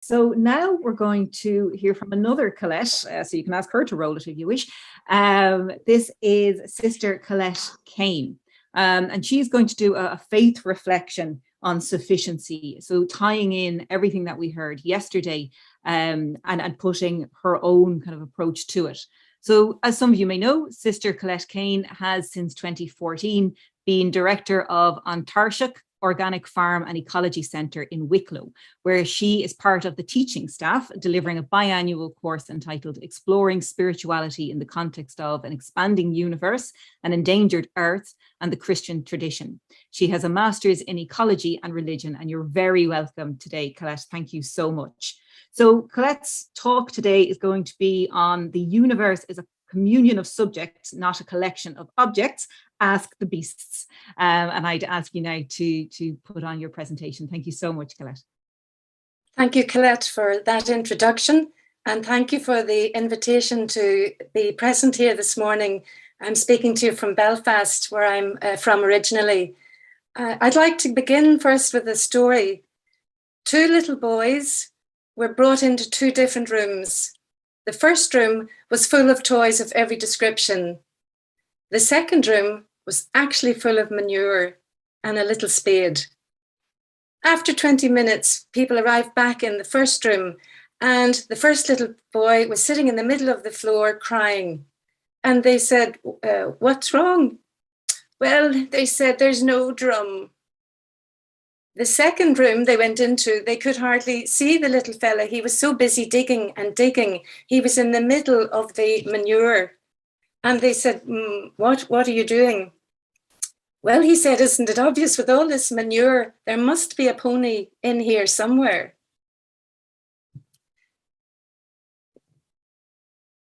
So now we're going to hear from another Colette, so you can ask her to roll it if you wish. This is Sister Colette Kane, and she's going to do a faith reflection on sufficiency. So tying in everything that we heard yesterday and putting her own kind of approach to it. So as some of you may know, Sister Colette Kane has since 2014 been director of Antarctic Organic Farm and Ecology Centre in Wicklow, where she is part of the teaching staff delivering a biannual course entitled Exploring Spirituality in the Context of an Expanding Universe, an Endangered Earth and the Christian Tradition. She has a master's in ecology and religion, and you're very welcome today, Colette. Thank you so much. So Colette's talk today is going to be on the universe as a communion of subjects, not a collection of objects. Ask the beasts. And I'd ask you now to put on your presentation. Thank you so much, Colette. Thank you, Colette, for that introduction. And thank you for the invitation to be present here this morning. I'm speaking to you from Belfast, where I'm from originally. I'd like to begin first with a story. Two little boys were brought into two different rooms. The first room was full of toys of every description. The second room was actually full of manure and a little spade. After 20 minutes, people arrived back in the first room, and the first little boy was sitting in the middle of the floor crying. And they said, what's wrong? Well, they said, there's no drum. The second room they went into, they could hardly see the little fella. He was so busy digging and digging. He was in the middle of the manure. And they said, what are you doing? Well, he said, isn't it obvious with all this manure, there must be a pony in here somewhere.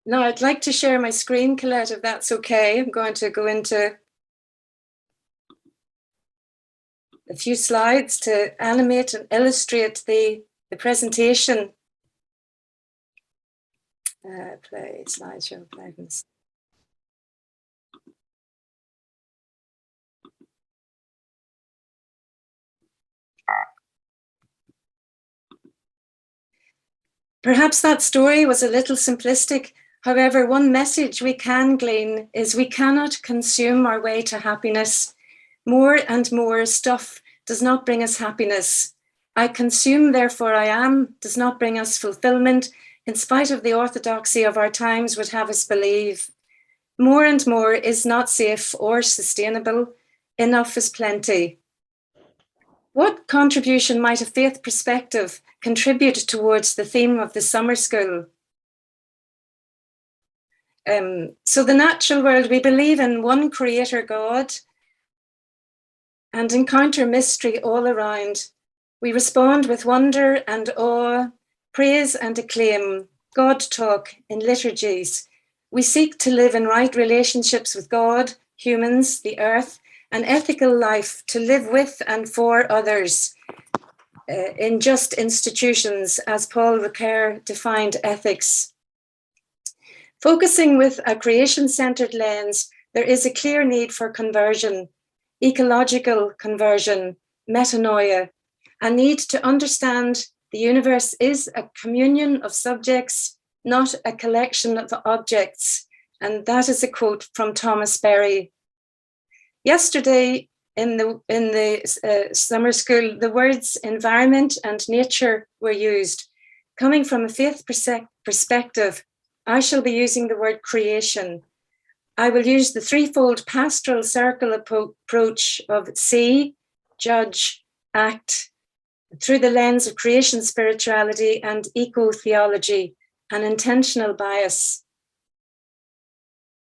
Now, I'd like to share my screen, Colette, if that's okay. I'm going to go into a few slides to animate and illustrate the presentation. Play slideshow, play this. Perhaps that story was a little simplistic. However, one message we can glean is we cannot consume our way to happiness. More and more stuff does not bring us happiness. I consume, therefore I am does not bring us fulfillment, in spite of the orthodoxy of our times would have us believe. More and more is not safe or sustainable. Enough is plenty. What contribution might a faith perspective contribute towards the theme of the summer school? So the natural world, we believe in one creator God and encounter mystery all around. We respond with wonder and awe, praise and acclaim, God talk in liturgies. We seek to live in right relationships with God, humans, the earth, an ethical life to live with and for others in just institutions, as Paul Ricoeur defined ethics. Focusing with a creation-centered lens, there is a clear need for conversion, ecological conversion, metanoia, a need to understand the universe is a communion of subjects, not a collection of objects. And that is a quote from Thomas Berry. Yesterday in the summer school, the words environment and nature were used. Coming from a faith perspective, I shall be using the word creation. I will use the threefold pastoral circle approach of see, judge, act, through the lens of creation spirituality and eco-theology, an intentional bias.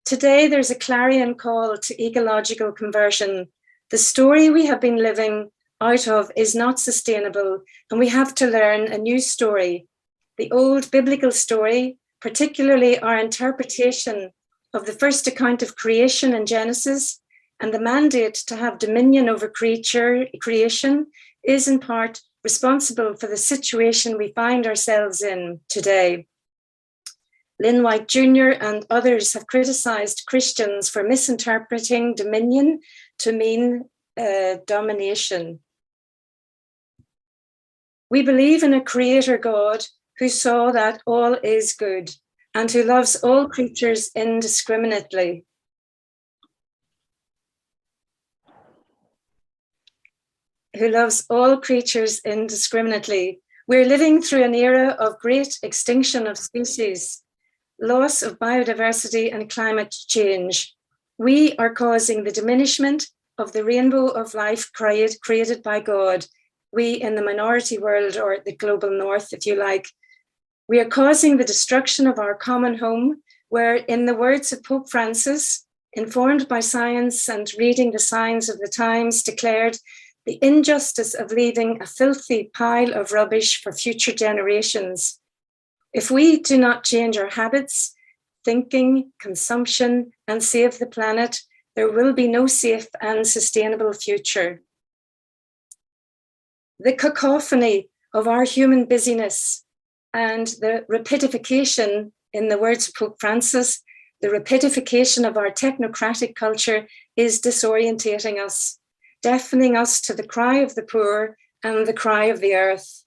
Today, there's a clarion call to ecological conversion. The story we have been living out of is not sustainable, and we have to learn a new story. The old biblical story, particularly our interpretation of the first account of creation in Genesis and the mandate to have dominion over creation, is in part responsible for the situation we find ourselves in today. Lynn White Jr. and others have criticized Christians for misinterpreting dominion to mean domination. We believe in a creator God who saw that all is good and who loves all creatures indiscriminately. Who loves all creatures indiscriminately. We're living through an era of great extinction of species, loss of biodiversity and climate change. We are causing the diminishment of the rainbow of life created by God. We in the minority world, or the global north, if you like. We are causing the destruction of our common home, where, in the words of Pope Francis, informed by science and reading the signs of the times, declared the injustice of leaving a filthy pile of rubbish for future generations. If we do not change our habits, thinking, consumption, and save the planet, there will be no safe and sustainable future. The cacophony of our human busyness and the rapidification, in the words of Pope Francis, the rapidification of our technocratic culture is disorientating us, deafening us to the cry of the poor and the cry of the earth.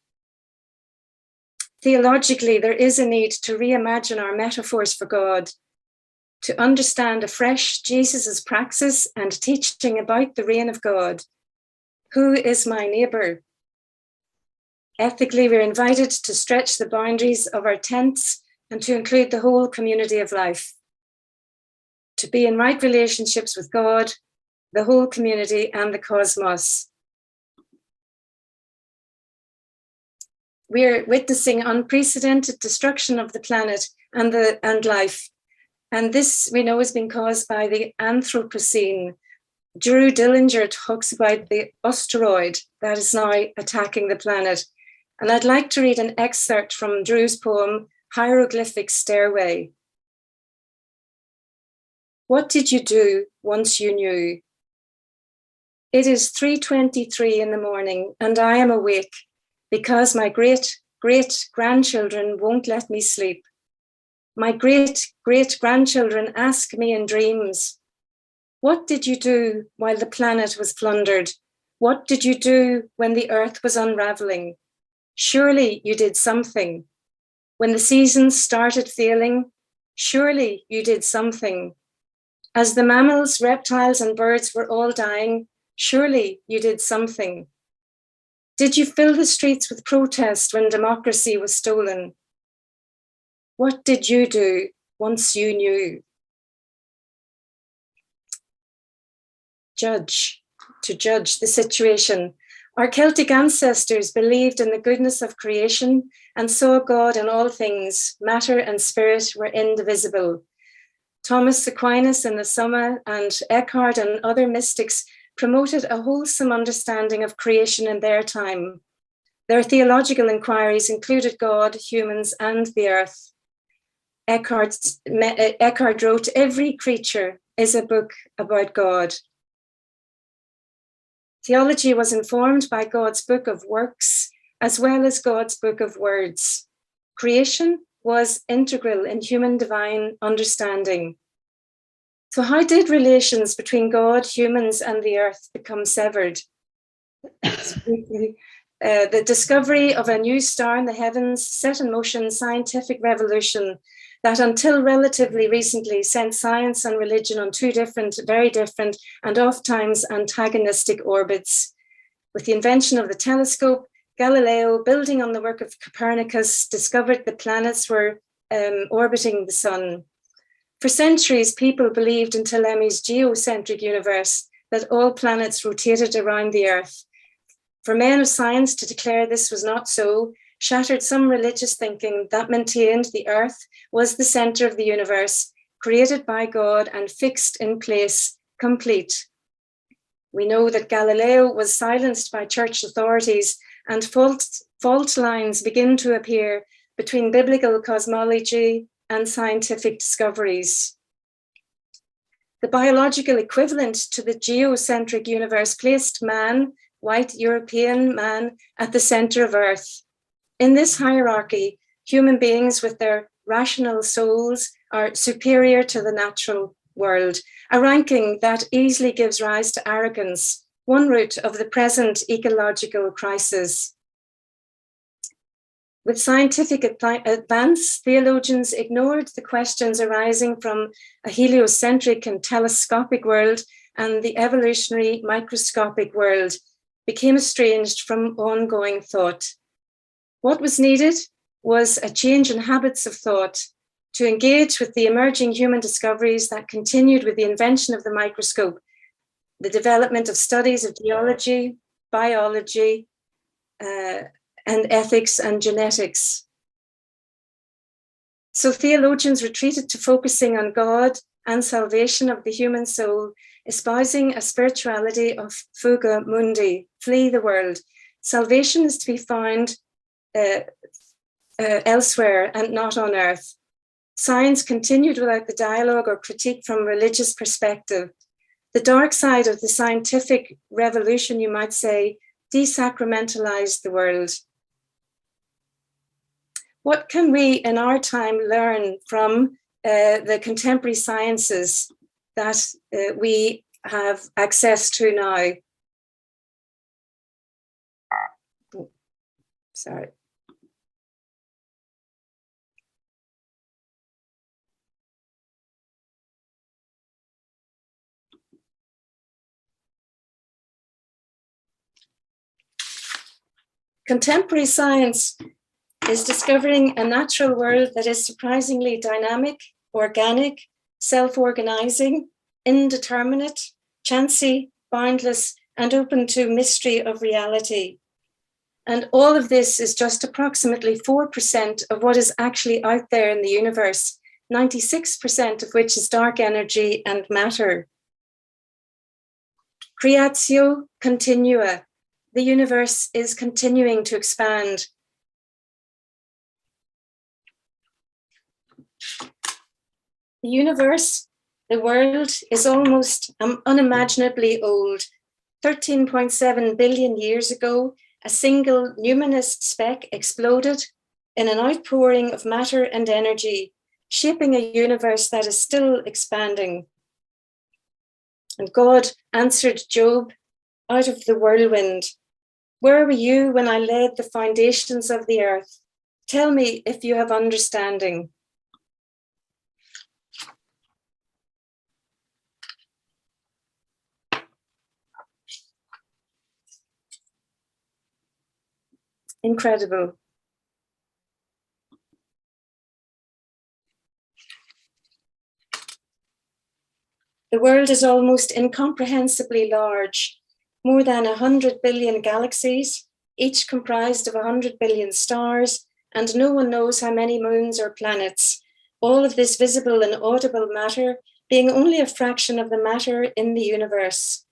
Theologically, there is a need to reimagine our metaphors for God, to understand afresh Jesus's praxis and teaching about the reign of God. Who is my neighbor? Ethically, we're invited to stretch the boundaries of our tents and to include the whole community of life, to be in right relationships with God, the whole community, and the cosmos. We're witnessing unprecedented destruction of the planet and life. And this, we know, has been caused by the Anthropocene. Drew Dillinger talks about the asteroid that is now attacking the planet. And I'd like to read an excerpt from Drew's poem, Hieroglyphic Stairway. What did you do once you knew? It is 3:23 in the morning and I am awake because my great-great-grandchildren won't let me sleep. My great-great-grandchildren ask me in dreams, what did you do while the planet was plundered? What did you do when the earth was unraveling? Surely you did something. When the seasons started failing, surely you did something. As the mammals, reptiles, and birds were all dying, surely you did something. Did you fill the streets with protest when democracy was stolen? What did you do once you knew? To judge the situation. Our Celtic ancestors believed in the goodness of creation and saw God in all things. Matter and spirit were indivisible. Thomas Aquinas in the Summa and Eckhart and other mystics promoted a wholesome understanding of creation in their time. Their theological inquiries included God, humans, and the earth. Eckhart wrote, every creature is a book about God. Theology was informed by God's book of works, as well as God's book of words. Creation was integral in human divine understanding. So how did relations between God, humans, and the earth become severed? The discovery of a new star in the heavens set in motion scientific revolution that until relatively recently sent science and religion on two very different, and oft-times antagonistic orbits. With the invention of the telescope, Galileo, building on the work of Copernicus, discovered the planets were orbiting the sun. For centuries, people believed in Ptolemy's geocentric universe that all planets rotated around the earth. For men of science to declare this was not so shattered some religious thinking that maintained the earth was the center of the universe, created by God and fixed in place, complete. We know that Galileo was silenced by church authorities and fault lines begin to appear between biblical cosmology and scientific discoveries. The biological equivalent to the geocentric universe placed man, white European man, at the center of Earth. In this hierarchy, human beings with their rational souls are superior to the natural world, a ranking that easily gives rise to arrogance, one root of the present ecological crisis. With scientific advance, theologians ignored the questions arising from a heliocentric and telescopic world, and the evolutionary microscopic world became estranged from ongoing thought. What was needed was a change in habits of thought to engage with the emerging human discoveries that continued with the invention of the microscope, the development of studies of geology, biology, and ethics and genetics. So theologians retreated to focusing on God and salvation of the human soul, espousing a spirituality of fuga mundi, flee the world. Salvation is to be found elsewhere and not on earth. Science continued without the dialogue or critique from religious perspective. The dark side of the scientific revolution, you might say, desacramentalized the world. What can we in our time learn from the contemporary sciences that we have access to now? Sorry. Contemporary science is discovering a natural world that is surprisingly dynamic, organic, self-organizing, indeterminate, chancy, boundless, and open to mystery of reality. And all of this is just approximately 4% of what is actually out there in the universe, 96% of which is dark energy and matter. Creatio continua. The universe is continuing to expand. The universe, the world, is almost unimaginably old. 13.7 billion years ago, a single numinous speck exploded in an outpouring of matter and energy, shaping a universe that is still expanding. And God answered Job out of the whirlwind. Where were you when I laid the foundations of the earth? Tell me if you have understanding. Incredible. The world is almost incomprehensibly large, more than 100 billion galaxies, each comprised of 100 billion stars, and no one knows how many moons or planets. All of this visible and audible matter being only a fraction of the matter in the universe.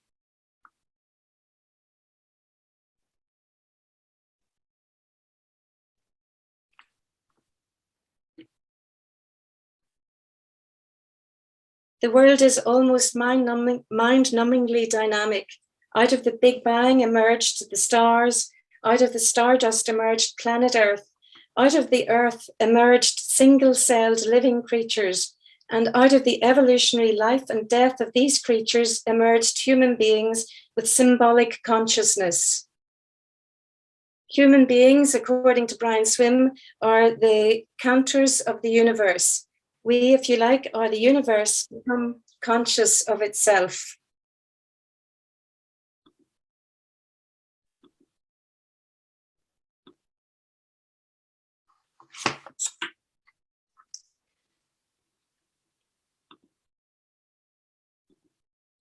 The world is almost mind-numbingly dynamic. Out of the Big Bang emerged the stars, out of the stardust emerged planet Earth, out of the Earth emerged single-celled living creatures, and out of the evolutionary life and death of these creatures emerged human beings with symbolic consciousness. Human beings, according to Brian Swim, are the counters of the universe. We, if you like, are the universe become conscious of itself.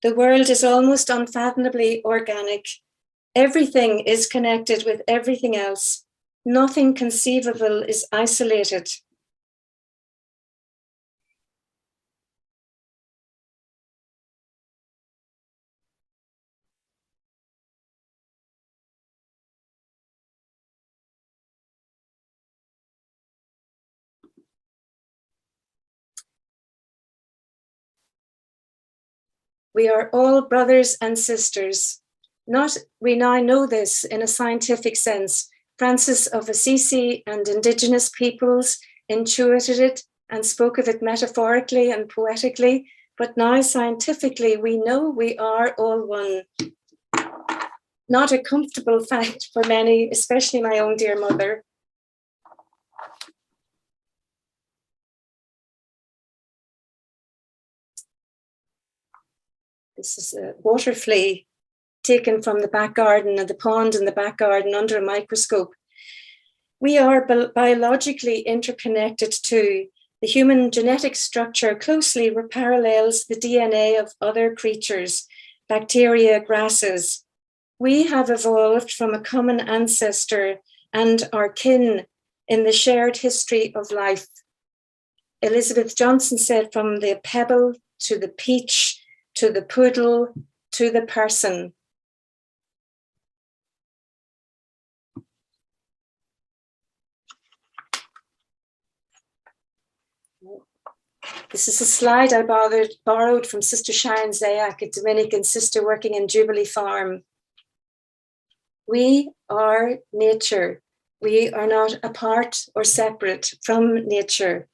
The world is almost unfathomably organic. Everything is connected with everything else. Nothing conceivable is isolated. We are all brothers and sisters. We now know this in a scientific sense. Francis of Assisi and indigenous peoples intuited it and spoke of it metaphorically and poetically, but now scientifically we know we are all one. Not a comfortable fact for many, especially my own dear mother. This is a water flea taken from the back garden and the pond in the back garden under a microscope. We are biologically interconnected to the human genetic structure closely parallels the DNA of other creatures, bacteria, grasses. We have evolved from a common ancestor and are kin in the shared history of life. Elizabeth Johnson said, from the pebble to the peach, to the poodle, to the person. This is a slide I borrowed from Sister Sharon Zayak, a Dominican sister working in Jubilee Farm. We are nature. We are not apart or separate from nature.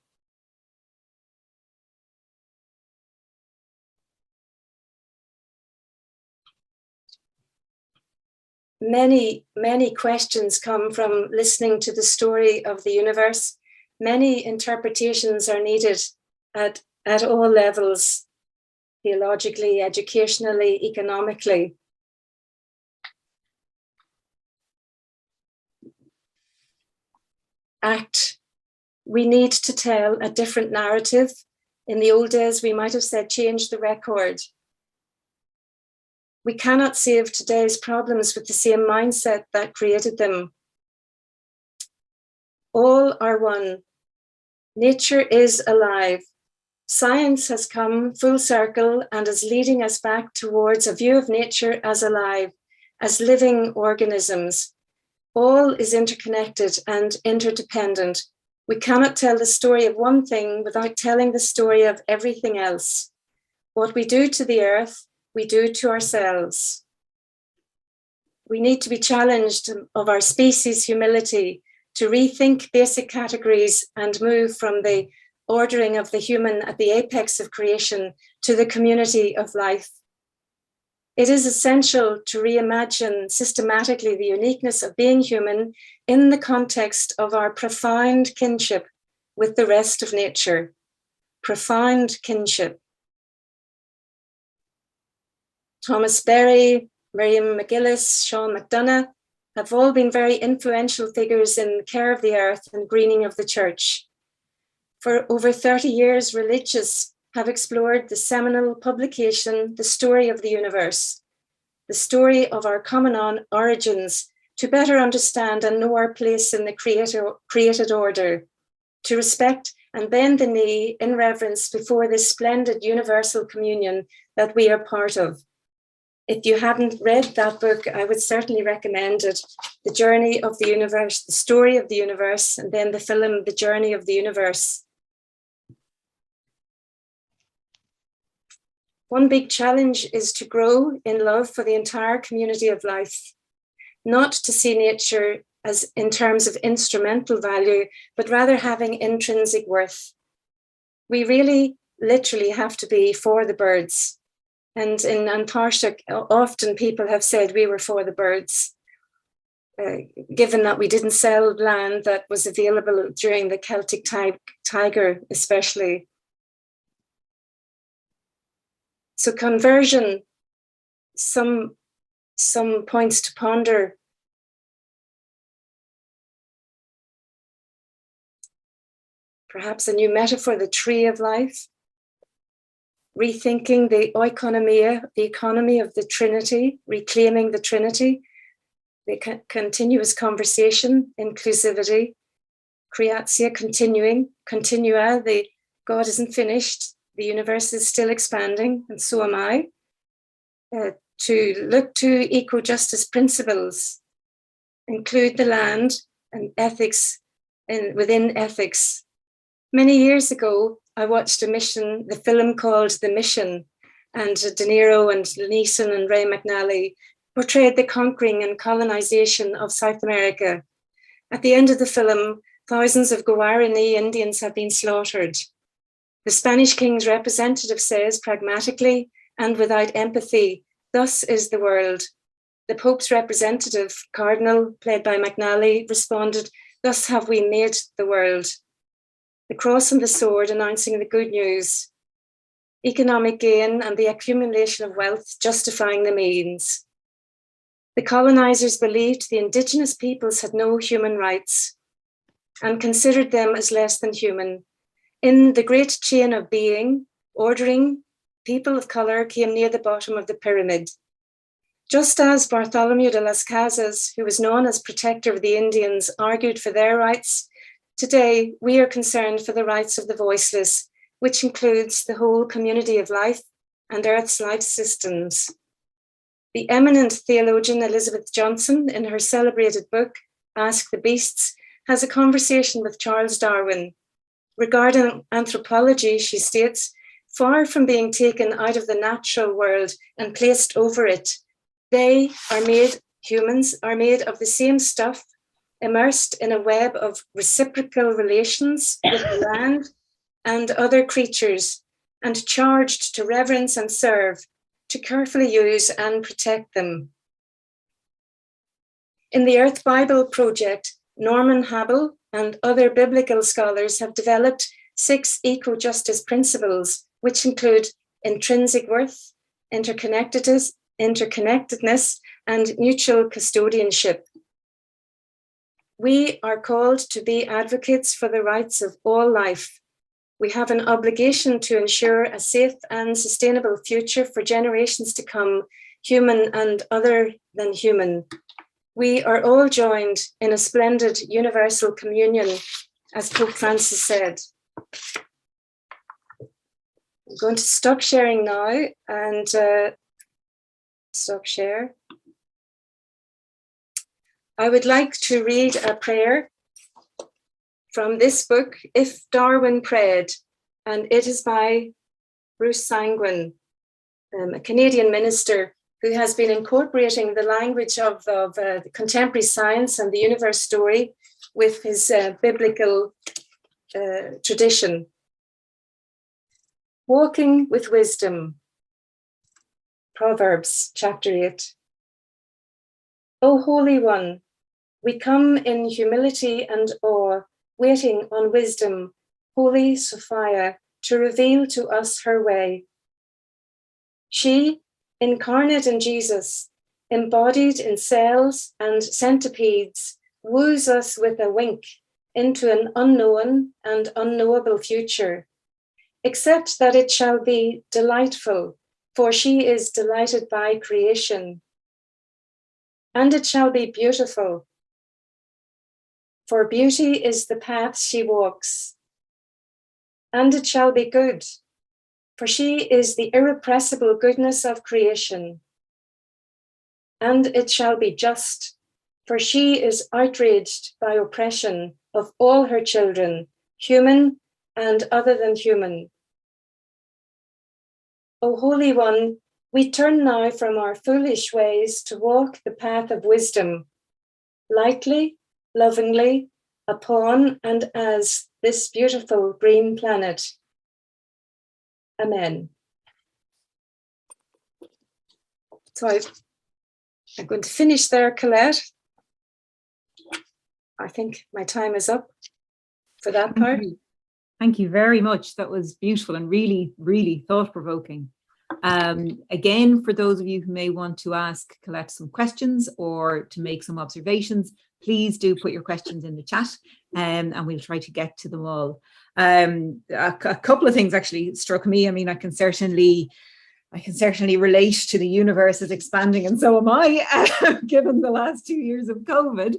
Many, many questions come from listening to the story of the universe. Many interpretations are needed at all levels, theologically, educationally, economically. Act. We need to tell a different narrative. In the old days, we might have said, change the record. We cannot save today's problems with the same mindset that created them. All are one. Nature is alive. Science has come full circle and is leading us back towards a view of nature as alive, as living organisms. All is interconnected and interdependent. We cannot tell the story of one thing without telling the story of everything else. What we do to the earth, we do to ourselves. We need to be challenged of our species' humility, to rethink basic categories and move from the ordering of the human at the apex of creation to the community of life. It is essential to reimagine systematically the uniqueness of being human in the context of our profound kinship with the rest of nature. Profound kinship. Thomas Berry, Miriam McGillis, Sean McDonough have all been very influential figures in the care of the earth and greening of the church. For over 30 years, religious have explored the seminal publication, The Story of the Universe, the story of our common origins, to better understand and know our place in the created order, to respect and bend the knee in reverence before this splendid universal communion that we are part of. If you haven't read that book, I would certainly recommend it. The Journey of the Universe, The Story of the Universe, and then the film, The Journey of the Universe. One big challenge is to grow in love for the entire community of life, not to see nature as in terms of instrumental value, but rather having intrinsic worth. We really literally have to be for the birds. And in Antarctica, often people have said we were for the birds, given that we didn't sell land that was available during the Celtic Tiger, especially. So conversion, some points to ponder. Perhaps a new metaphor, the tree of life. Rethinking the oikonomia, the economy of the Trinity, reclaiming the Trinity, the continuous conversation, inclusivity, creatio continuing, continua, the God isn't finished, the universe is still expanding, and so am I. To look to eco-justice principles, include the land and ethics within ethics. Many years ago, I watched the film called The Mission, and De Niro and Neeson and Ray McNally portrayed the conquering and colonization of South America. At the end of the film, thousands of Guarani Indians have been slaughtered. The Spanish king's representative says pragmatically and without empathy, "Thus is the world." The Pope's representative, Cardinal, played by McNally, responded, "Thus have we made the world." The cross and the sword announcing the good news. economic gain and the accumulation of wealth justifying the means. The colonizers believed the indigenous peoples had no human rights and considered them as less than human. In the great chain of being, ordering, people of color came near the bottom of the pyramid. Just as Bartholomew de las Casas, who was known as protector of the Indians, argued for their rights, today we are concerned for the rights of the voiceless, which includes the whole community of life and Earth's life systems. The eminent theologian Elizabeth Johnson, in her celebrated book, Ask the Beasts, has a conversation with Charles Darwin. Regarding anthropology, she states, far from being taken out of the natural world and placed over it, humans are made of the same stuff, immersed in a web of reciprocal relations with the land and other creatures, and charged to reverence and serve, to carefully use and protect them. In the Earth Bible Project, Norman Habel and other biblical scholars have developed 6 eco-justice principles, which include intrinsic worth, interconnectedness, and mutual custodianship. We are called to be advocates for the rights of all life. We have an obligation to ensure a safe and sustainable future for generations to come, human and other than human. We are all joined in a splendid universal communion, as Pope Francis said. I'm going to stop sharing now and stop share. I would like to read a prayer from this book, If Darwin Prayed, and it is by Bruce Sanguin, a Canadian minister who has been incorporating the language of contemporary science and the universe story with his biblical tradition. Walking with wisdom. Proverbs chapter 8. O Holy One, we come in humility and awe, waiting on wisdom, Holy Sophia, to reveal to us her way. She, incarnate in Jesus, embodied in cells and centipedes, woos us with a wink into an unknown and unknowable future, except that it shall be delightful, for she is delighted by creation. And it shall be beautiful, for beauty is the path she walks. And it shall be good, for she is the irrepressible goodness of creation. And it shall be just, for she is outraged by oppression of all her children, human and other than human. O Holy One, we turn now from our foolish ways to walk the path of wisdom, lightly, lovingly, upon and as this beautiful green planet. Amen. So I'm going to finish there, Colette. I think my time is up for that part. Thank you very much. That was beautiful and really, really thought-provoking. Again, for those of you who may want to ask Colette some questions or to make some observations, please do put your questions in the chat and we'll try to get to them all. A couple of things actually struck me. I mean, I can certainly relate to the universe as expanding, and so am I, given the last 2 years of COVID.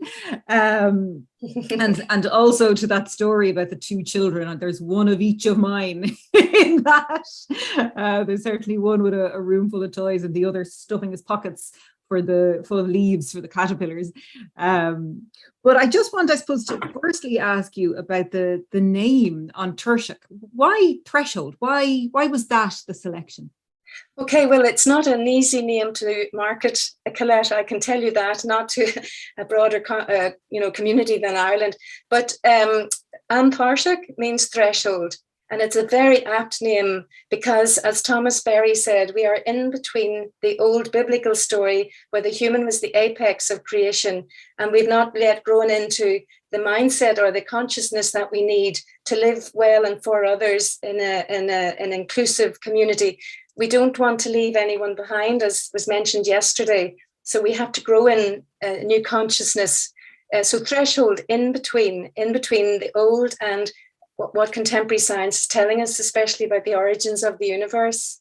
And also to that story about the 2 children, and there's one of each of mine in that. There's certainly one with a room full of toys and the other stuffing his pockets full of leaves for the caterpillars. But I just want, I suppose, to firstly ask you about the name on Turshak. Why Threshold? Why was that the selection? Okay, well, it's not an easy name to market, Colette, I can tell you that, not to a broader community than Ireland. But An Threshold means threshold. And it's a very apt name because, as Thomas Berry said, we are in between the old biblical story where the human was the apex of creation, and we've not yet grown into the mindset or the consciousness that we need to live well and for others in an inclusive community. We don't want to leave anyone behind, as was mentioned yesterday. So we have to grow in a new consciousness. So threshold in between the old and what contemporary science is telling us, especially about the origins of the universe.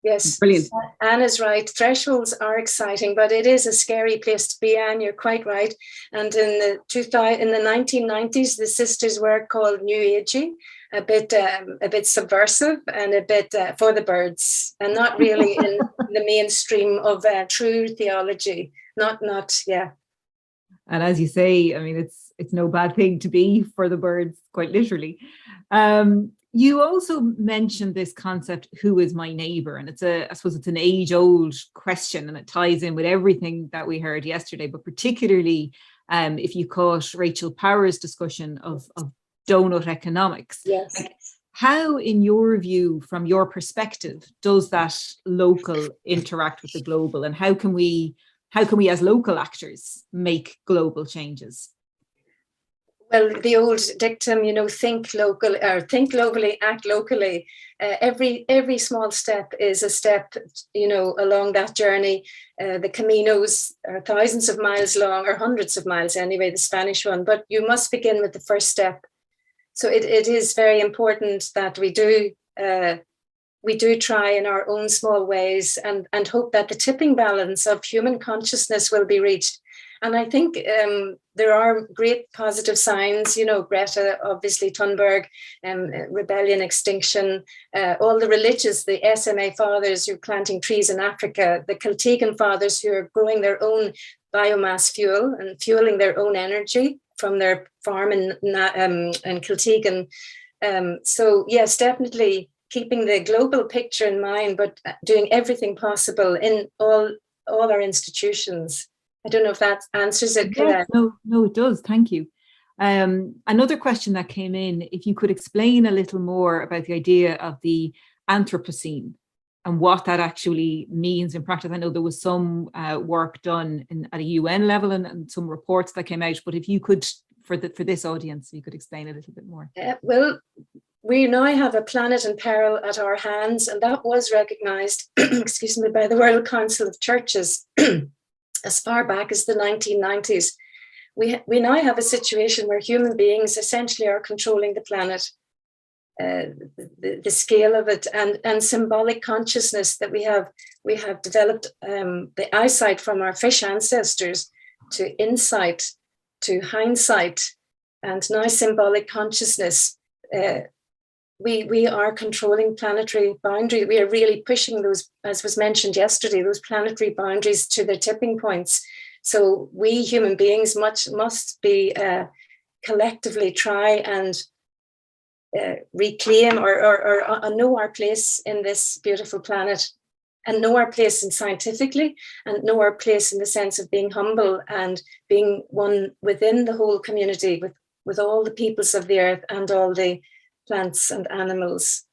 Yes, brilliant. Anne is right. Thresholds are exciting, but it is a scary place to be, Anne. You're quite right. And in the 1990s, the sisters were called New Agey, a bit subversive and a bit for the birds, and not really in the mainstream of true theology. Yeah. And as you say, I mean, it's no bad thing to be for the birds, quite literally. You also mentioned this concept, who is my neighbor? And I suppose it's an age-old question, and it ties in with everything that we heard yesterday, but particularly if you caught Rachel Power's discussion of donut economics. Yes. Like, how, in your view, from your perspective, does that local interact with the global, and how can we as local actors make global changes? Well, the old dictum, think local or think globally, act locally. Every small step is a step, along that journey. The Caminos are thousands of miles long, or hundreds of miles anyway, the Spanish one, but you must begin with the first step. So it is very important that we do try in our own small ways and hope that the tipping balance of human consciousness will be reached. And I think there are great positive signs, Greta, obviously Thunberg, rebellion, extinction, all the religious, the SMA fathers who are planting trees in Africa, the Kiltegan fathers who are growing their own biomass fuel and fueling their own energy from their farm in Kiltegan. So yes, definitely keeping the global picture in mind, but doing everything possible in all our institutions. I don't know if that answers it. Yes, no, it does. Thank you. Another question that came in, if you could explain a little more about the idea of the Anthropocene and what that actually means in practice. I know there was some work done at a UN level and some reports that came out, but if you could, for this audience, you could explain a little bit more. Well, we now have a planet in peril at our hands, and that was recognized, excuse me, by the World Council of Churches as far back as the 1990s. We now have a situation where human beings essentially are controlling the planet, the scale of it, and symbolic consciousness that we have developed the eyesight from our fish ancestors to insight to hindsight, and now symbolic consciousness. We are controlling planetary boundaries. We are really pushing those, as was mentioned yesterday, those planetary boundaries to their tipping points. So we human beings must be collectively try and reclaim or know our place in this beautiful planet, and know our place in scientifically, and know our place in the sense of being humble and being one within the whole community with all the peoples of the earth and all the plants and animals.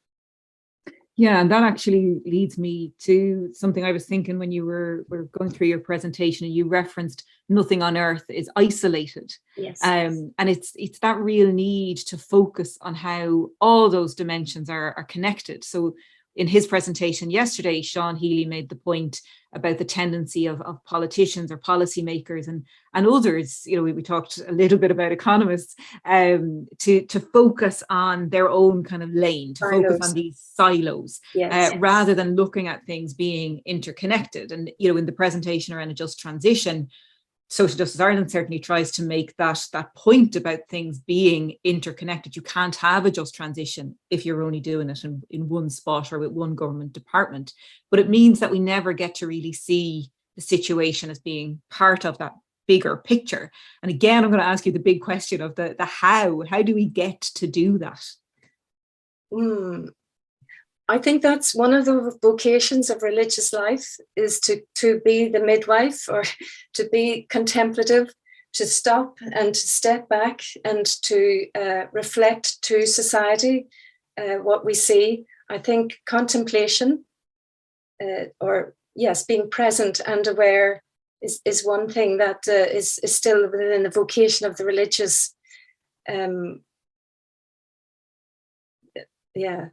Yeah, and that actually leads me to something I was thinking when you were going through your presentation, and you referenced nothing on earth is isolated. Yes. And it's that real need to focus on how all those dimensions are connected. So in his presentation yesterday, Sean Healy made the point about the tendency of politicians or policymakers and others, we talked a little bit about economists, to focus on their own kind of lane, to focus on these silos, yes. Rather than looking at things being interconnected. And, in the presentation around a just transition, Social Justice Ireland certainly tries to make that point about things being interconnected. You can't have a just transition if you're only doing it in one spot or with one government department. But it means that we never get to really see the situation as being part of that bigger picture. And again, I'm going to ask you the big question of the how. How do we get to do that? I think that's one of the vocations of religious life, is to be the midwife, or to be contemplative, to stop and to step back and to reflect to society what we see. I think contemplation, or yes, being present and aware is one thing that is still within the vocation of the religious. Yeah,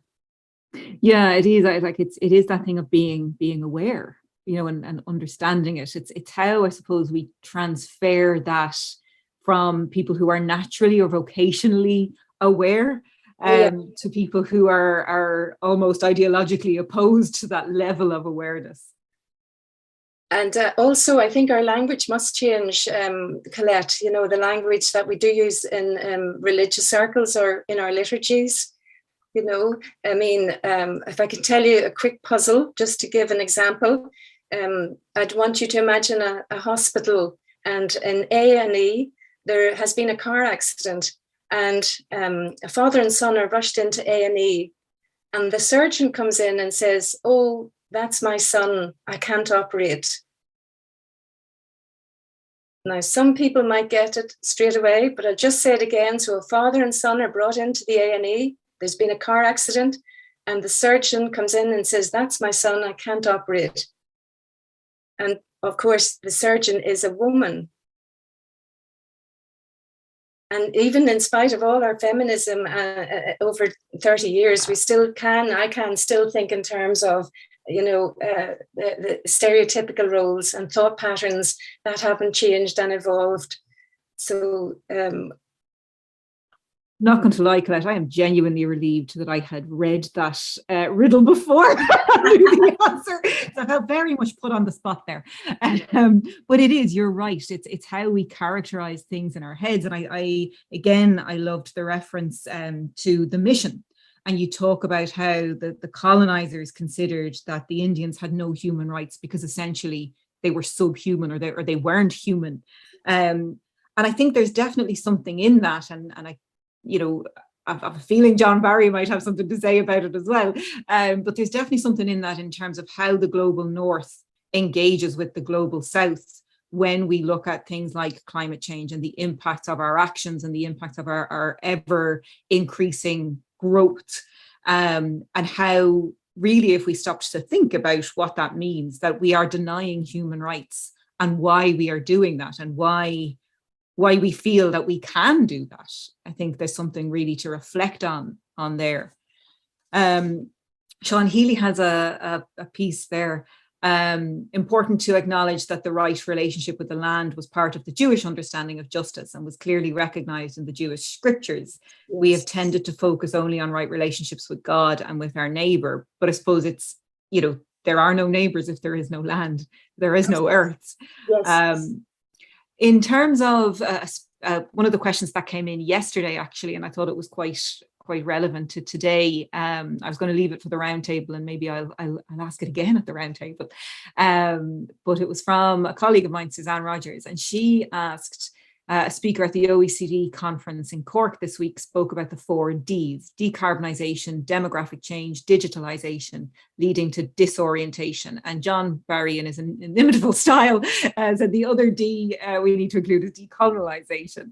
it is. Like it is that thing of being aware, you know, and understanding it. It's how, I suppose, we transfer that from people who are naturally or vocationally aware to people who are almost ideologically opposed to that level of awareness. And also, I think our language must change, Colette, you know, the language that we do use in religious circles or in our liturgies. You know, I mean, if I could tell you a quick puzzle, just to give an example, I'd want you to imagine a hospital, and in A&E, there has been a car accident, and a father and son are rushed into A&E, and the surgeon comes in and says, "Oh, that's my son, I can't operate." Now, some people might get it straight away, but I'll just say it again. So a father and son are brought into the A&E, there's been a car accident, and the surgeon comes in and says, "That's my son, I can't operate." And of course, the surgeon is a woman. And even in spite of all our feminism over 30 years, I can still think in terms of, you know, the stereotypical roles and thought patterns that haven't changed and evolved. So, not going to lie, Colette, I am genuinely relieved that I had read that riddle before I knew the answer. So I felt very much put on the spot there. But it is, you're right. It's how we characterize things in our heads. And I loved the reference to the mission. And you talk about how the colonizers considered that the Indians had no human rights because essentially they were subhuman, or they weren't human. And I think there's definitely something in that. And I, you know, I have a feeling John Barry might have something to say about it as well. But there's definitely something in that in terms of how the global North engages with the global South when we look at things like climate change and the impacts of our actions and the impacts of our ever increasing growth, and how really, if we stopped to think about what that means, that we are denying human rights and why we are doing that and why we feel that we can do that. I think there's something really to reflect on there. Sean Healy has a piece there. Important to acknowledge that the right relationship with the land was part of the Jewish understanding of justice and was clearly recognized in the Jewish scriptures. Yes. We have tended to focus only on right relationships with God and with our neighbor, but I suppose it's, you know, there are no neighbors if there is no land, there is no earth. Yes. In terms of one of the questions that came in yesterday, actually, and I thought it was quite relevant to today. I was going to leave it for the roundtable, and maybe I'll ask it again at the roundtable. But it was from a colleague of mine, Suzanne Rogers, and she asked, a speaker at the OECD conference in Cork this week spoke about the 4 Ds: decarbonisation, demographic change, digitalisation, leading to disorientation. And John Barry, in his inimitable style, said the other D we need to include is decolonisation.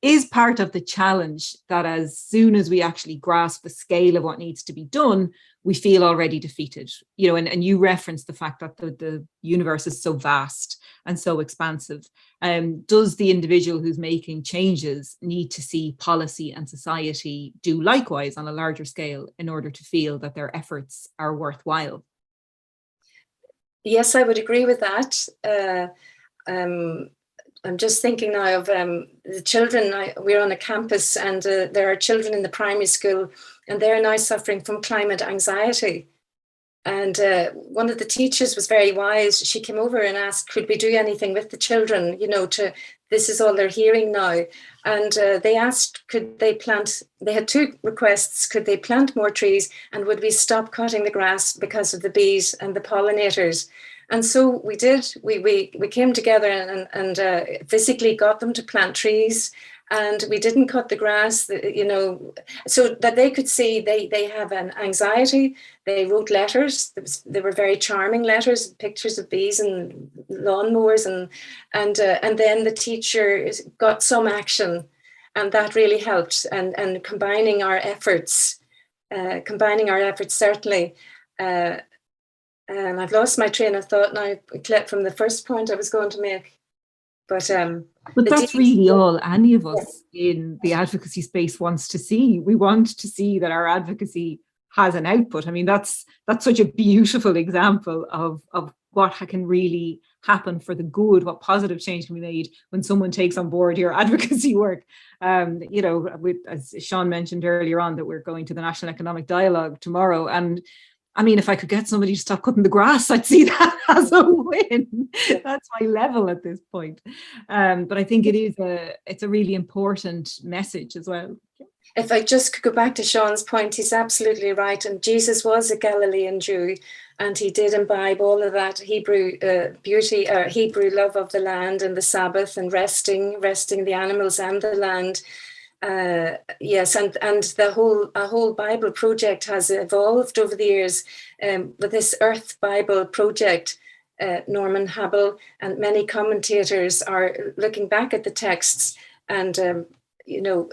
Is part of the challenge that as soon as we actually grasp the scale of what needs to be done, we feel already defeated. You know, and you referenced the fact that the universe is so vast and so expansive. Does the individual who's making changes need to see policy and society do likewise on a larger scale in order to feel that their efforts are worthwhile? Yes, I would agree with that. I'm just thinking now of the children. We're on a campus, and there are children in the primary school, and they're now suffering from climate anxiety. And one of the teachers was very wise. She came over and asked, could we do anything with the children, you know, this is all they're hearing now. And they asked, could they plant, they had 2 requests, could they plant more trees, and would we stop cutting the grass because of the bees and the pollinators? And so we did. We came together and physically got them to plant trees. and we didn't cut the grass, you know, so that they could see they have an anxiety. They wrote letters. They were very charming letters, pictures of bees and lawnmowers, and then the teacher got some action, and that really helped. And combining our efforts certainly. And I've lost my train of thought now, Colette, from the first point I was going to make. But that's really all any of us in the advocacy space wants to see. We want to see that our advocacy has an output. I mean, that's such a beautiful example of what can really happen for the good, what positive change can be made when someone takes on board your advocacy work. You know, as Sean mentioned earlier on, that we're going to the National Economic Dialogue tomorrow, and I mean, if I could get somebody to stop cutting the grass, I'd see that as a win. That's my level at this point. But I think it's a really important message as well. If I just could go back to Sean's point, he's absolutely right. And Jesus was a Galilean Jew, and he did imbibe all of that Hebrew beauty, Hebrew love of the land and the Sabbath and resting the animals and the land. Yes, and the whole Bible project has evolved over the years with this Earth Bible project. Norman Habel and many commentators are looking back at the texts and you know,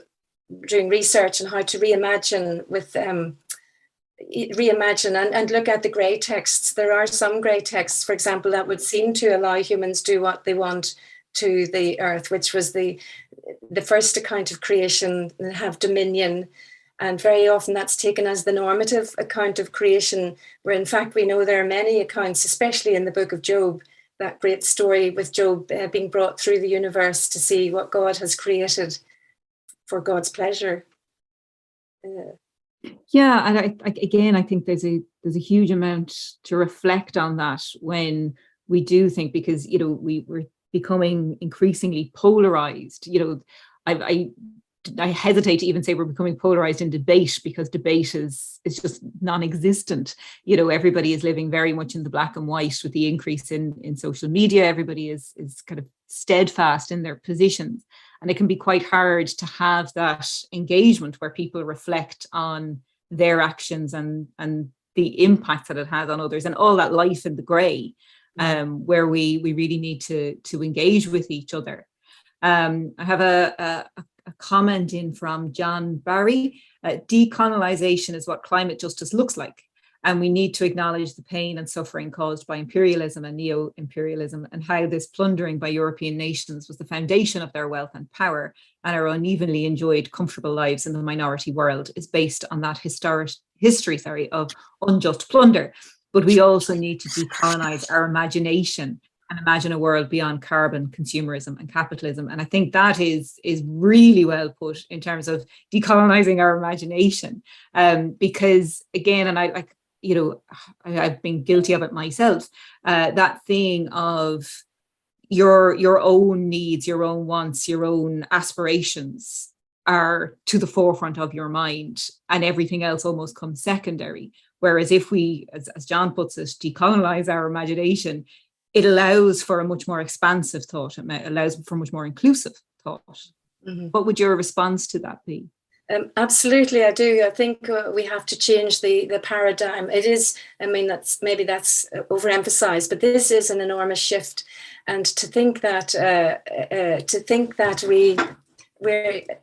doing research on how to reimagine and look at the grey texts. There are some grey texts, for example, that would seem to allow humans do what they want to the earth, which was the first account of creation, and have dominion. And very often that's taken as the normative account of creation, where in fact we know there are many accounts, especially in the book of Job, that great story with Job being brought through the universe to see what God has created for God's pleasure. Yeah, and I think there's a huge amount to reflect on that when we do think, because, you know, we're becoming increasingly polarized. You know, I hesitate to even say we're becoming polarized in debate, because debate is just non-existent. You know, everybody is living very much in the black and white with the increase in social media. Everybody is kind of steadfast in their positions. And it can be quite hard to have that engagement where people reflect on their actions and the impact that it has on others, and all that life in the grey, where we really need to engage with each other. I have a comment in from John Barry. Decolonization is what climate justice looks like, and we need to acknowledge the pain and suffering caused by imperialism and neo-imperialism, and how this plundering by European nations was the foundation of their wealth and power, and our unevenly enjoyed comfortable lives in the minority world is based on that history of unjust plunder. But we also need to decolonize our imagination and imagine a world beyond carbon, consumerism and capitalism. And I think that is really well put in terms of decolonizing our imagination. Because again, and I've been guilty of it myself, that thing of your own needs, your own wants, your own aspirations are to the forefront of your mind, and everything else almost comes secondary. Whereas if we, as John puts it, decolonize our imagination, it allows for a much more expansive thought. It allows for much more inclusive thought. Mm-hmm. What would your response to that be? Absolutely, I do. I think we have to change the paradigm. It is, I mean, that's overemphasized, but this is an enormous shift. And to think that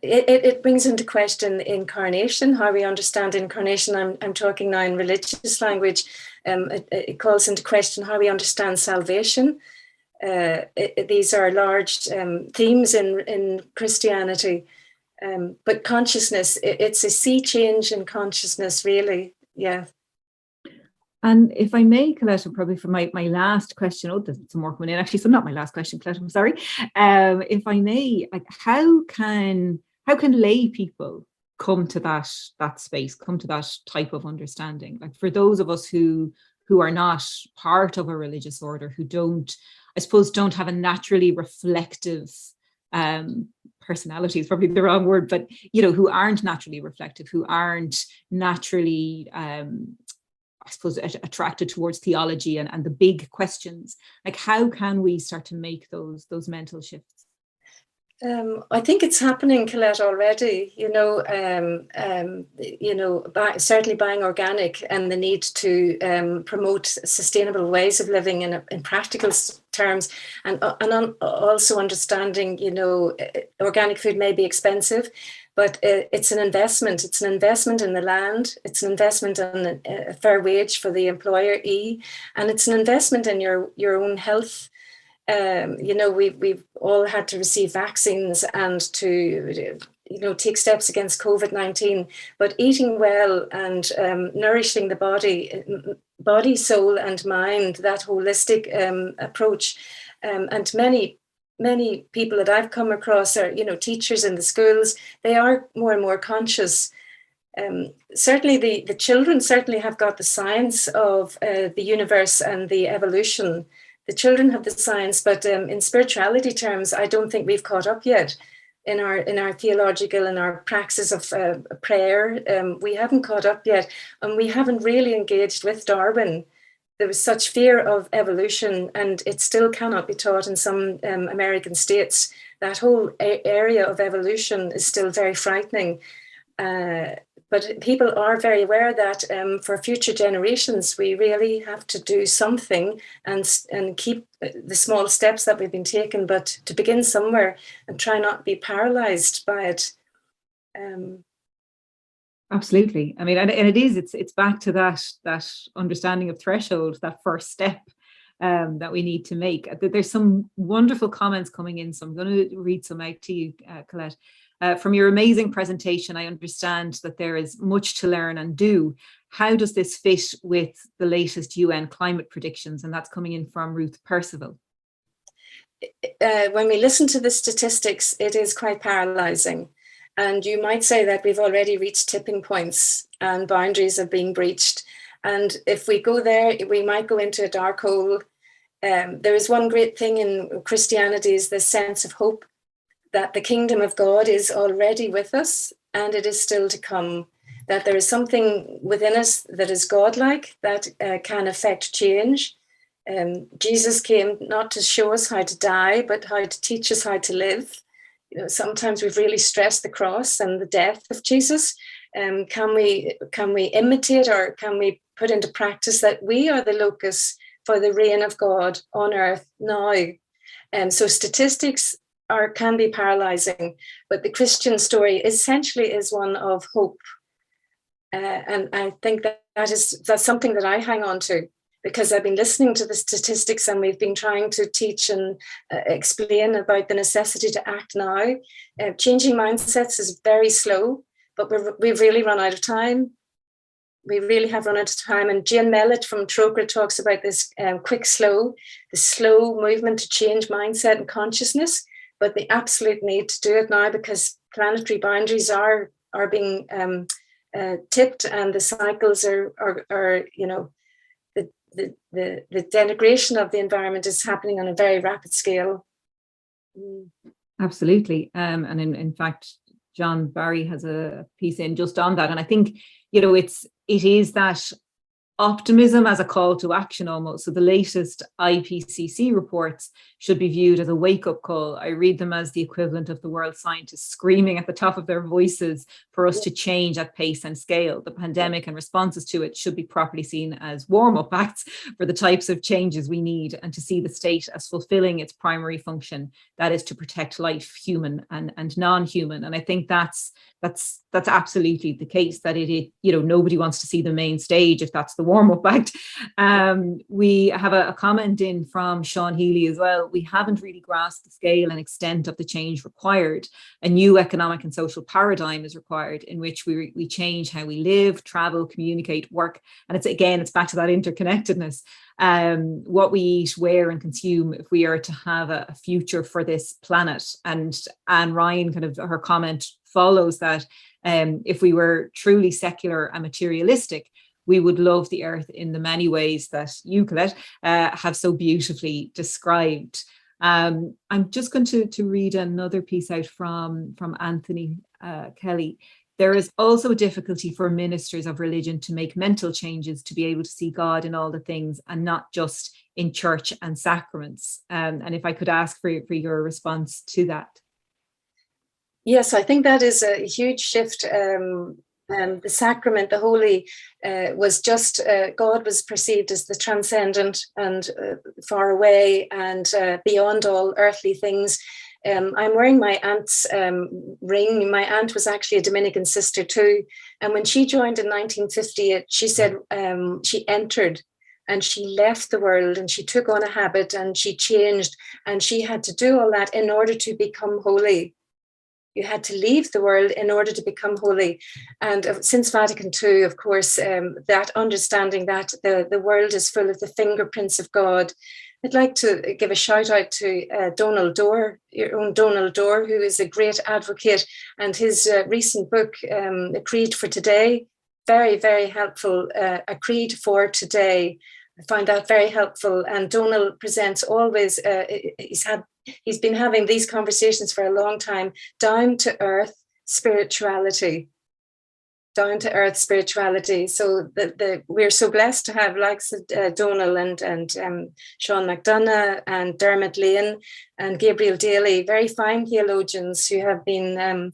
it brings into question incarnation, how we understand incarnation. I'm talking now in religious language. It calls into question how we understand salvation. These are large themes in Christianity. But consciousness, it's a sea change in consciousness, really. Yeah. And if I may, Colette, probably for my last question, there's some more coming in actually, so not my last question, Colette, I'm sorry. If I may, like, how can lay people come to that space, come to that type of understanding? Like, for those of us who are not part of a religious order, who don't have a naturally reflective personality is probably the wrong word, but, you know, who aren't naturally reflective, who aren't naturally attracted towards theology and the big questions. Like, how can we start to make those mental shifts? I think it's happening, Colette, already. Certainly buying organic and the need to promote sustainable ways of living in practical terms, and also understanding, organic food may be expensive, but it's an investment. It's an investment in the land. It's an investment in a fair wage for the employee, and it's an investment in your own health. We've all had to receive vaccines and to, take steps against COVID-19, but eating well and nourishing the body, soul and mind, that holistic approach. And many people that I've come across are, teachers in the schools, they are more and more conscious. Certainly the children certainly have got the science of the universe and the evolution. The children have the science, but in spirituality terms, I don't think we've caught up yet in our theological and our praxis of prayer. We haven't caught up yet, and we haven't really engaged with Darwin. There was such fear of evolution, and it still cannot be taught in some American states. That whole area of evolution is still very frightening. But people are very aware that for future generations, we really have to do something and keep the small steps that we've been taking, but to begin somewhere and try not to be paralyzed by it. Absolutely. I mean, and it's back to that understanding of threshold, that first step that we need to make. There's some wonderful comments coming in, so I'm going to read some out to you, Colette. From your amazing presentation, I understand that there is much to learn and do. How does this fit with the latest UN climate predictions? And that's coming in from Ruth Percival. When we listen to the statistics, it is quite paralyzing. And you might say that we've already reached tipping points and boundaries are being breached. And if we go there, we might go into a dark hole. There is one great thing in Christianity, is the sense of hope, that the kingdom of God is already with us and it is still to come, that there is something within us that is godlike, that can affect change. Jesus came not to show us how to die, but how to teach us how to live. Sometimes we've really stressed the cross and the death of Jesus. Can we imitate, or can we put into practice that we are the locus for the reign of God on earth now? So statistics can be paralyzing, but the Christian story essentially is one of hope. And I think that's something that I hang on to, because I've been listening to the statistics and we've been trying to teach and explain about the necessity to act now. Changing mindsets is very slow, but we've really run out of time. We really have run out of time. And Jane Mellett from Trócaire talks about this the slow movement to change mindset and consciousness, but the absolute need to do it now, because planetary boundaries are being tipped, and the cycles are the denigration of the environment is happening on a very rapid scale. Absolutely. And in fact, John Barry has a piece in just on that. And I think, it is that optimism as a call to action almost. So the latest IPCC reports should be viewed as a wake-up call. I read them as the equivalent of the world scientists screaming at the top of their voices for us to change at pace and scale. The pandemic and responses to it should be properly seen as warm-up acts for the types of changes we need, and to see the state as fulfilling its primary function, that is to protect life, human and non-human. And I think that's absolutely the case, that nobody wants to see the main stage if that's the warm-up act. We have a comment in from Sean Healy as well. We haven't really grasped the scale and extent of the change required. A new economic and social paradigm is required, in which we change how we live, travel, communicate, work. And it's back to that interconnectedness. What we eat, wear and consume, if we are to have a future for this planet. And Anne Ryan, kind of her comment follows that if we were truly secular and materialistic, we would love the earth in the many ways that you, Colette, have so beautifully described. I'm just going to read another piece out from Anthony Kelly. There is also a difficulty for ministers of religion to make mental changes to be able to see God in all the things, and not just in church and sacraments. And if I could ask for your response to that. Yes, I think that is a huge shift. The sacrament, the holy, was just, God was perceived as the transcendent and far away and beyond all earthly things. I'm wearing my aunt's ring. My aunt was actually a Dominican sister too. And when she joined in 1950, she said she entered and she left the world and she took on a habit and she changed, and she had to do all that in order to become holy. You had to leave the world in order to become holy. And since Vatican II, of course, that understanding that the world is full of the fingerprints of God. I'd like to give a shout out to Donald Dorr, your own Donald Dorr, who is a great advocate, and his recent book, A Creed for Today, very, very helpful. A Creed for Today. I find that very helpful. And Donald presents always, he's been having these conversations for a long time, down to earth spirituality. Down to earth spirituality. So we're so blessed to have likes of Donal and Sean McDonough and Dermot Lane and Gabriel Daly, very fine theologians who have been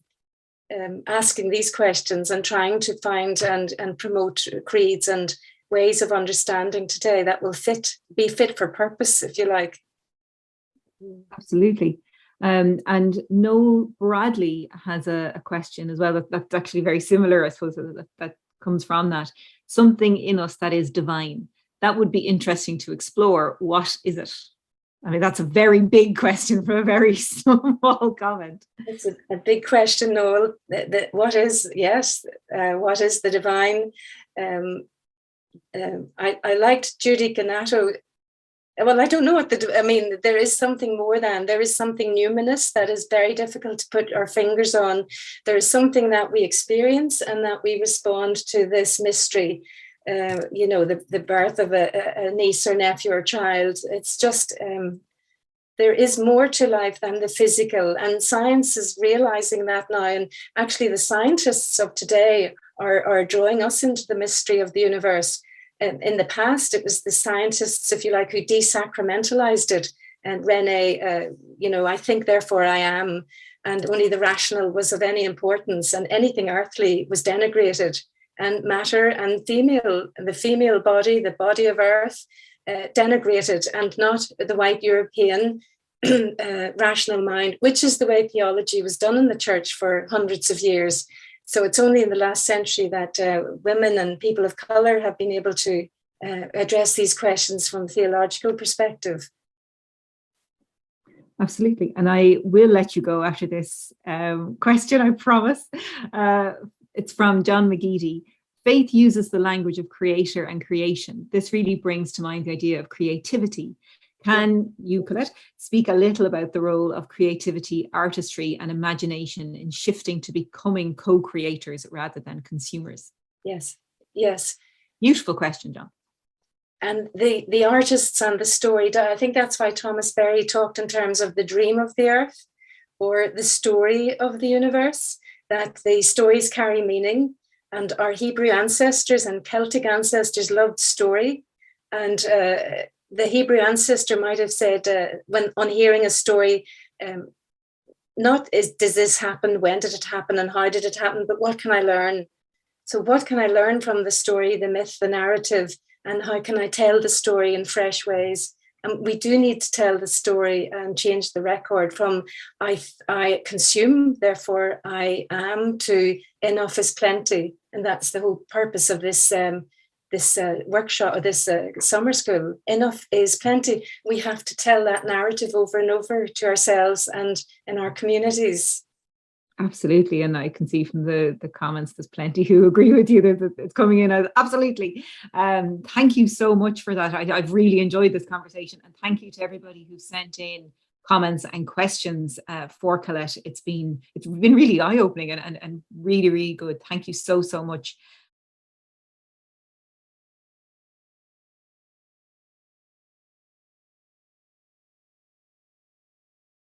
asking these questions and trying to find and promote creeds and ways of understanding today that will be fit for purpose, if you like. Absolutely. And Noel Bradley has a question as well that's actually very similar, I suppose, that comes from that. Something in us that is divine. That would be interesting to explore. What is it? I mean, that's a very big question for a very small comment. It's a big question, Noel. What is the divine? I liked Judy Ganato. Well, I don't know there is something more than, there is something numinous that is very difficult to put our fingers on. There is something that we experience and that we respond to this mystery. The birth of a niece or nephew or child. It's just, there is more to life than the physical, and science is realizing that now. And actually the scientists of today are drawing us into the mystery of the universe. In the past, it was the scientists, if you like, who desacramentalized it. And Rene, I think, therefore I am. And only the rational was of any importance, and anything earthly was denigrated. And matter and the female body, the body of earth, denigrated, and not the white European rational mind, which is the way theology was done in the church for hundreds of years. So it's only in the last century that women and people of color have been able to address these questions from a theological perspective. Absolutely. And I will let you go after this question, I promise. It's from John McGeady. Faith uses the language of creator and creation. This really brings to mind the idea of creativity. Can you, Colette, speak a little about the role of creativity, artistry, and imagination in shifting to becoming co-creators rather than consumers? Yes. Beautiful question, John. And the artists and the story, I think that's why Thomas Berry talked in terms of the dream of the earth or the story of the universe, that the stories carry meaning. And our Hebrew ancestors and Celtic ancestors loved story. And the Hebrew ancestor might have said, when on hearing a story, does this happen, when did it happen, and how did it happen, but what can I learn? So what can I learn from the story, the myth, the narrative, and how can I tell the story in fresh ways? And we do need to tell the story and change the record from I consume, therefore I am, to enough is plenty. And that's the whole purpose of this workshop or this summer school. Enough is plenty. We have to tell that narrative over and over to ourselves and in our communities. Absolutely. And I can see from the comments, there's plenty who agree with you that it's coming in as absolutely. Thank you so much for that. I've really enjoyed this conversation, and thank you to everybody who sent in comments and questions for Colette. It's been really eye-opening and really, really good. Thank you so much.